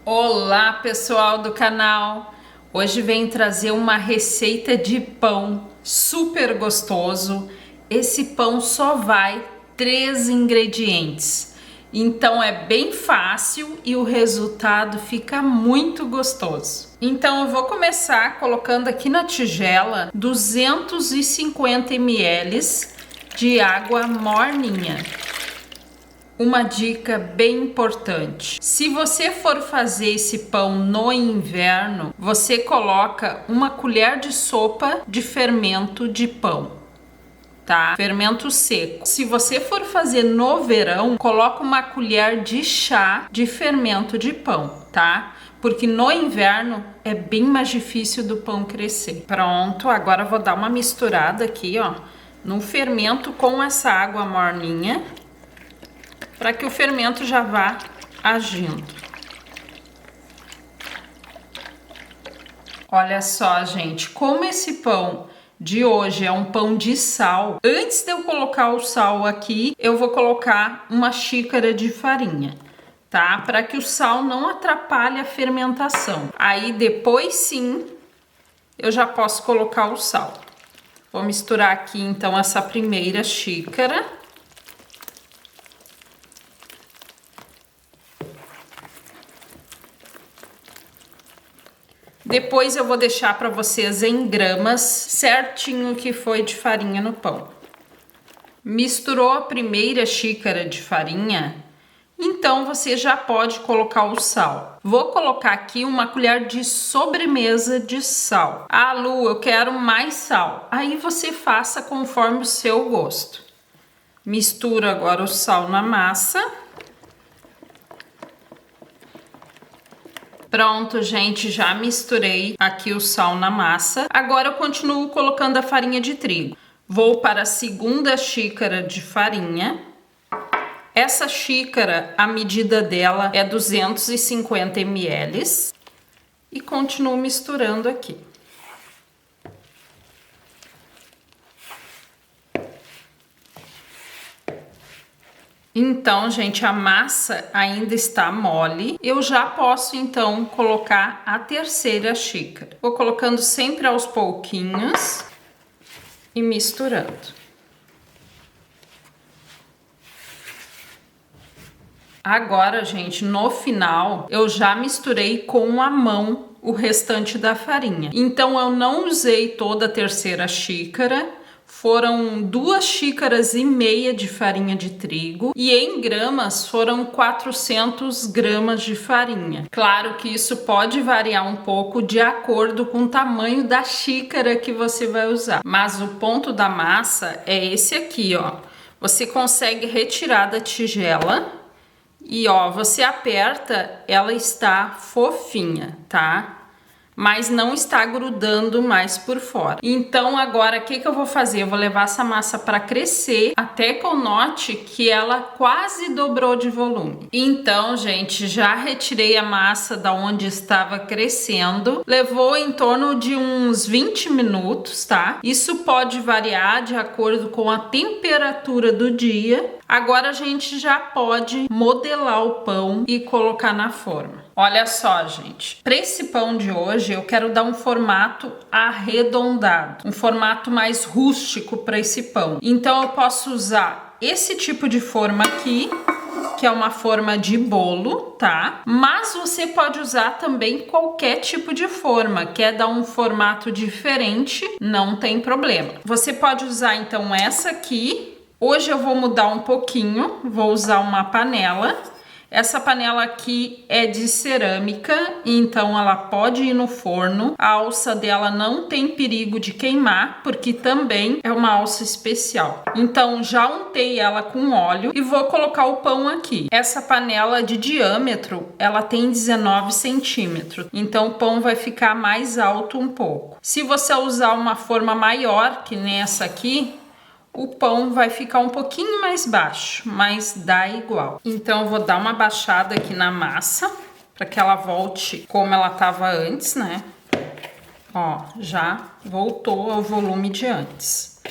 Olá, pessoal do canal! Hoje venho trazer uma receita de pão super gostoso. Esse pão só vai 3 ingredientes, então é bem fácil e o resultado fica muito gostoso. Então eu vou começar colocando aqui na tigela 250 ml de água morninha. Uma dica bem importante: se você for fazer esse pão no inverno, você coloca uma colher de sopa de fermento de pão, tá? Fermento seco. Se você for fazer no verão, coloca uma colher de chá de fermento de pão, tá? Porque no inverno é bem mais difícil do pão crescer. Pronto, agora eu vou dar uma misturada aqui, ó, no fermento com essa água morninha, para que o fermento já vá agindo. Olha só, gente, como esse pão de hoje é um pão de sal, antes de eu colocar o sal aqui, eu vou colocar uma xícara de farinha, tá? Para que o sal não atrapalhe a fermentação. Aí depois sim, eu já posso colocar o sal. Vou misturar aqui então essa primeira xícara. Depois eu vou deixar para vocês em gramas certinho o que foi de farinha no pão. Misturou a primeira xícara de farinha, então você já pode colocar o sal. Vou colocar aqui uma colher de sobremesa de sal. Ah, Lu, eu quero mais sal. Aí você faça conforme o seu gosto. Misturo agora o sal na massa. Pronto, gente, já misturei aqui o sal na massa. Agora eu continuo colocando a farinha de trigo. Vou para a segunda xícara de farinha. Essa xícara, a medida dela é 250 ml. E continuo misturando aqui. Então, gente, a massa ainda está mole. Eu já posso, então, colocar a terceira xícara. Vou colocando sempre aos pouquinhos e misturando. Agora, gente, no final, eu já misturei com a mão o restante da farinha. Então, eu não usei toda a terceira xícara. Foram 2,5 xícaras de farinha de trigo e em gramas foram 400 gramas de farinha. Claro que isso pode variar um pouco de acordo com o tamanho da xícara que você vai usar. Mas o ponto da massa é esse aqui, ó. Você consegue retirar da tigela e, ó, você aperta, ela está fofinha, tá? Mas não está grudando mais por fora. Então agora o que eu vou fazer? Eu vou levar essa massa para crescer até que eu note que ela quase dobrou de volume. Então, gente, já retirei a massa da onde estava crescendo. Levou em torno de uns 20 minutos, tá? Isso pode variar de acordo com a temperatura do dia. Agora a gente já pode modelar o pão e colocar na forma. Olha só, gente, para esse pão de hoje eu quero dar um formato arredondado, um formato mais rústico para esse pão. Então eu posso usar esse tipo de forma aqui, que é uma forma de bolo, tá? Mas você pode usar também qualquer tipo de forma. Quer dar um formato diferente? Não tem problema. Você pode usar então essa aqui. Hoje eu vou mudar um pouquinho, vou usar uma panela. Essa panela aqui é de cerâmica, então ela pode ir no forno. A alça dela não tem perigo de queimar, porque também é uma alça especial. Então já untei ela com óleo e vou colocar o pão aqui. Essa panela de diâmetro, ela tem 19 centímetros, então o pão vai ficar mais alto um pouco. Se você usar uma forma maior, que nem essa aqui, o pão vai ficar um pouquinho mais baixo, mas dá igual. Então eu vou dar uma baixada aqui na massa, para que ela volte como ela estava antes, né? Ó, já voltou ao volume de antes.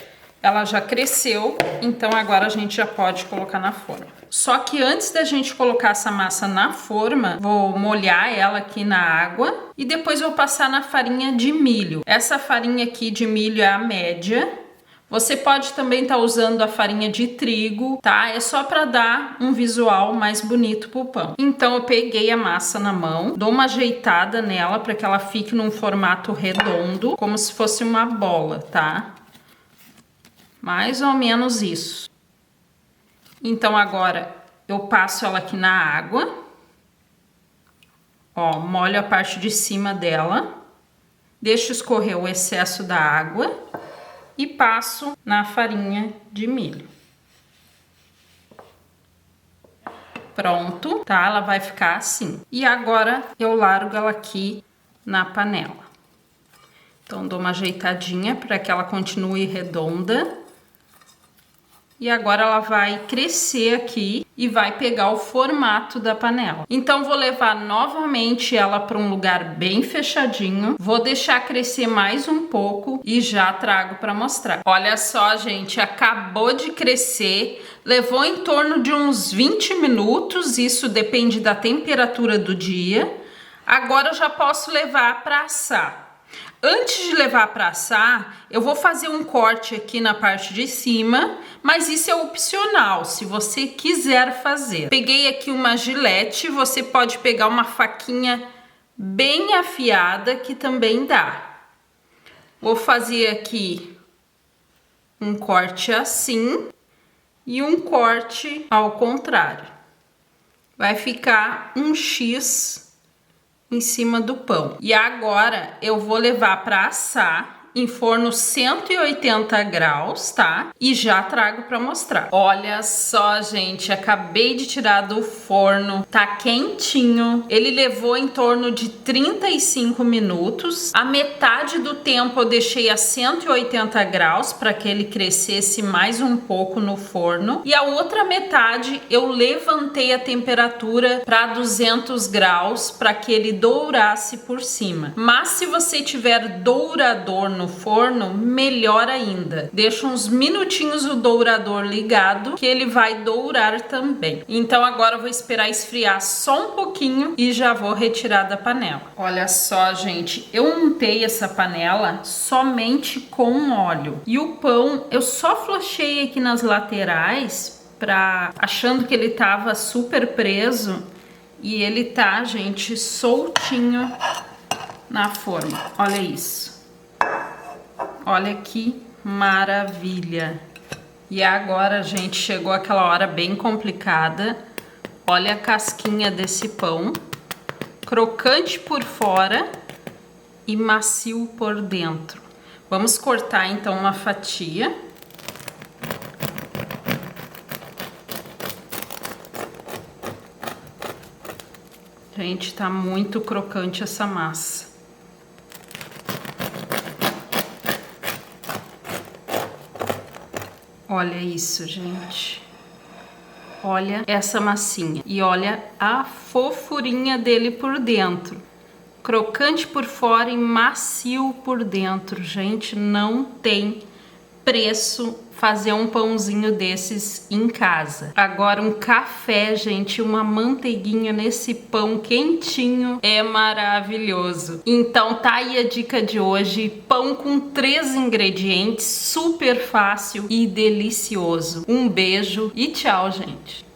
Ela já cresceu, então agora a gente já pode colocar na forma. Só que antes da gente colocar essa massa na forma, vou molhar ela aqui na água e depois vou passar na farinha de milho. Essa farinha aqui de milho é a média. Você pode também estar usando a farinha de trigo, tá? É só para dar um visual mais bonito pro pão. Então eu peguei a massa na mão, dou uma ajeitada nela para que ela fique num formato redondo, como se fosse uma bola, tá? Mais ou menos isso. Então agora eu passo ela aqui na água. Ó, molho a parte de cima dela. Deixo escorrer o excesso da água. E passo na farinha de milho. Pronto, tá? Ela vai ficar assim. E agora eu largo ela aqui na panela. Então dou uma ajeitadinha para que ela continue redonda. E agora ela vai crescer aqui e vai pegar o formato da panela. Então vou levar novamente ela para um lugar bem fechadinho. Vou deixar crescer mais um pouco e já trago para mostrar. Olha só, gente, acabou de crescer. Levou em torno de uns 20 minutos, isso depende da temperatura do dia. Agora eu já posso levar para assar. Antes de levar para assar, eu vou fazer um corte aqui na parte de cima, mas isso é opcional, se você quiser fazer. Peguei aqui uma gilete, você pode pegar uma faquinha bem afiada que também dá. Vou fazer aqui um corte assim e um corte ao contrário. Vai ficar um X em cima do pão. E agora eu vou levar para assar em forno 180 graus, tá? E já trago para mostrar. Olha só, gente, acabei de tirar do forno, tá quentinho. Ele levou em torno de 35 minutos. A metade do tempo eu deixei a 180 graus para que ele crescesse mais um pouco no forno. E a outra metade eu levantei a temperatura para 200 graus para que ele dourasse por cima. Mas se você tiver dourador no forno, melhor ainda. Deixa uns minutinhos o dourador ligado que ele vai dourar também. Então agora eu vou esperar esfriar só um pouquinho e já vou retirar da panela. Olha só, gente, eu untei essa panela somente com óleo. E o pão eu só flochei aqui nas laterais achando que ele tava super preso e ele tá, gente, soltinho na forma. Olha isso. Olha que maravilha. E agora, gente, chegou aquela hora bem complicada. Olha a casquinha desse pão. Crocante por fora e macio por dentro. Vamos cortar então uma fatia. Gente, tá muito crocante essa massa. Olha isso, gente. Olha essa massinha. E olha a fofurinha dele por dentro. Crocante por fora e macio por dentro. Gente, não tem preço fazer um pãozinho desses em casa. Agora um café, gente, uma manteiguinha nesse pão quentinho é maravilhoso. Então tá aí a dica de hoje, pão com 3 ingredientes, super fácil e delicioso. Um beijo e tchau, gente!